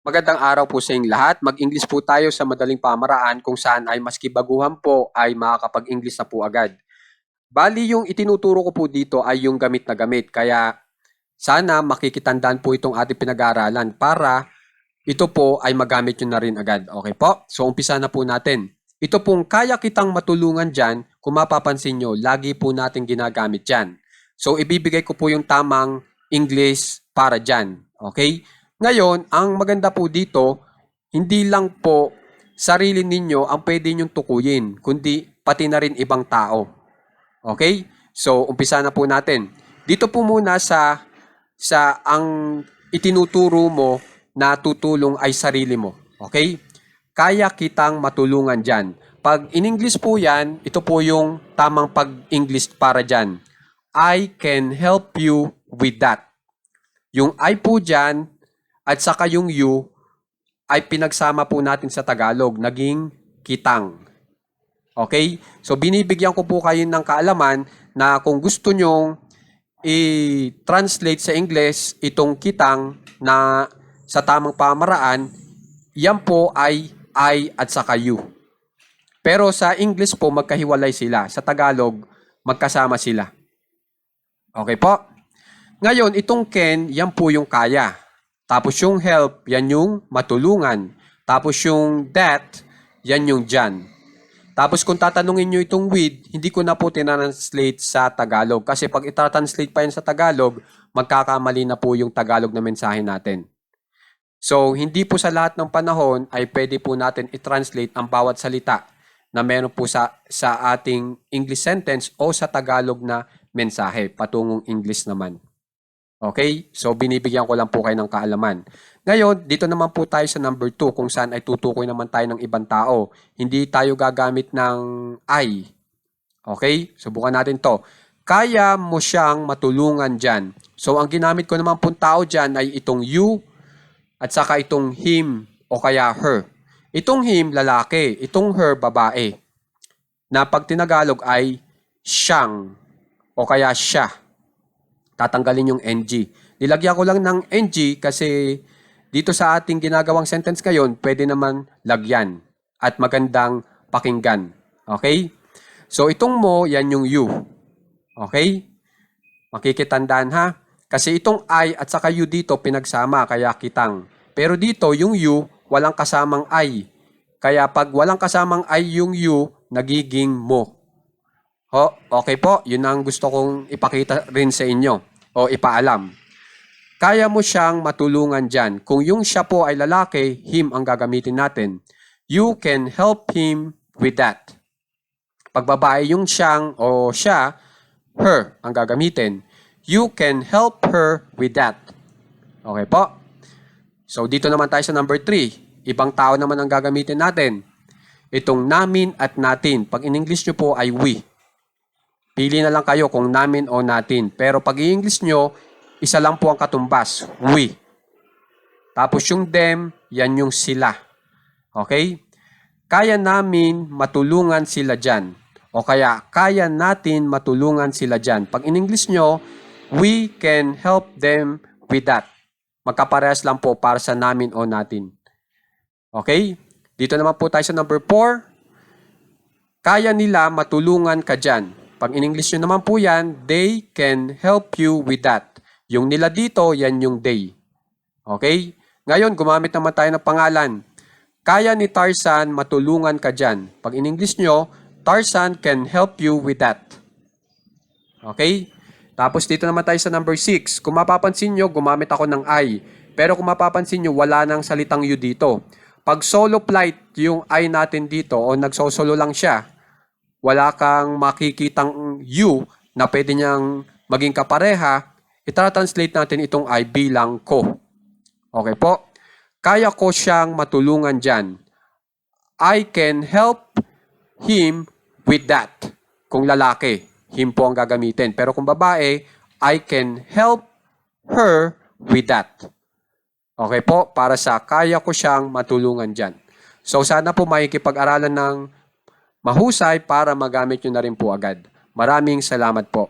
Magandang araw po sa inyong lahat. Mag-English po tayo sa madaling pamaraan kung saan ay maski baguhan po ay makakapag-English na po agad. Bali yung itinuturo ko po dito ay yung gamit na gamit. Kaya sana makikitandaan po itong ating pinag-aaralan para ito po ay magamit nyo na rin agad. Okay po? So umpisa na po natin. Ito pong kaya kitang matulungan dyan, kung mapapansin nyo, lagi po natin ginagamit dyan. So ibibigay ko po yung tamang English para dyan. Okay? Ngayon, ang maganda po dito, hindi lang po sarili ninyo ang pwede nyong tukuyin, kundi pati na rin ibang tao. Okay? So, umpisa na po natin. Dito po muna sa ang itinuturo mo na tutulong ay sarili mo. Okay? Kaya kitang matulungan dyan. Pag in English po yan, ito po yung tamang pag-English para dyan. I can help you with that. Yung I po dyan, at saka yung you ay pinagsama po natin sa Tagalog, naging kitang. Okay? So binibigyan ko po kayo ng kaalaman na kung gusto nyong i-translate sa English itong kitang na sa tamang pamaraan, yan po ay I at saka you. Pero sa English po magkahiwalay sila. Sa Tagalog, magkasama sila. Okay po? Ngayon, itong can, yan po yung kaya. Tapos yung help, yan yung matulungan. Tapos yung that, yan yung dyan. Tapos kung tatanungin nyo itong with, hindi ko na po tinanslate sa Tagalog. Kasi pag itatranslate pa yan sa Tagalog, magkakamali na po yung Tagalog na mensahe natin. So, hindi po sa lahat ng panahon ay pwede po natin i-translate ang bawat salita na meron po sa ating English sentence o sa Tagalog na mensahe, patungong English naman. Okay? So, binibigyan ko lang po kayo ng kaalaman. Ngayon, dito naman po tayo sa number 2 kung saan ay tutukoy naman tayo ng ibang tao. Hindi tayo gagamit ng I. Okay? Subukan natin to. Kaya mo siyang matulungan dyan. So, ang ginamit ko naman pong tao dyan ay itong you at saka itong him o kaya her. Itong him, lalaki. Itong her, babae. Na pag tinagalog ay siyang o kaya siya. Tatanggalin yung NG. Nilagyan ko lang ng NG kasi dito sa ating ginagawang sentence ngayon, pwede naman lagyan at magandang pakinggan. Okay? So, itong mo, yan yung you. Okay? Makikitandaan ha? Kasi itong I at saka you dito pinagsama, kaya kitang. Pero dito, yung you, walang kasamang I. Kaya pag walang kasamang I yung you, nagiging mo. Okay po, yun ang gusto kong ipakita rin sa inyo o ipaalam. Kaya mo siyang matulungan dyan. Kung yung siya po ay lalaki, him ang gagamitin natin. You can help him with that. Pag babae yung siyang o siya, her ang gagamitin. You can help her with that. Okay po? So dito naman tayo sa number 3. Ibang tao naman ang gagamitin natin. Itong namin at natin. Pag in English nyo po ay we. Pili na lang kayo kung namin o natin. Pero pag i-English nyo, isa lang po ang katumbas, we. Tapos yung them, yan yung sila. Okay? Kaya namin matulungan sila dyan. O kaya, kaya natin matulungan sila dyan. Pag in English nyo, we can help them with that. Magkaparehas lang po para sa namin o natin. Okay? Dito naman po tayo sa number 4. Kaya nila matulungan ka dyan. Pag in English nyo naman po yan, they can help you with that. Yung nila dito, yan yung they. Okay? Ngayon, gumamit naman tayo ng pangalan. Kaya ni Tarzan matulungan ka dyan. Pag in English nyo, Tarzan can help you with that. Okay? Tapos dito naman tayo sa number 6. Kung mapapansin nyo, gumamit ako ng I. Pero kung mapapansin nyo, wala nang salitang you dito. Pag solo flight yung I natin dito o nagsosolo lang siya, wala kang makikitang you na pwede niyang maging kapareha, itra-translate natin itong I bilang ko. Okay po? Kaya ko siyang matulungan dyan. I can help him with that. Kung lalaki, him po ang gagamitin. Pero kung babae, I can help her with that. Okay po? Para sa kaya ko siyang matulungan dyan. So sana po makikipag-aralan ng mahusay para magamit nyo na rin po agad. Maraming salamat po.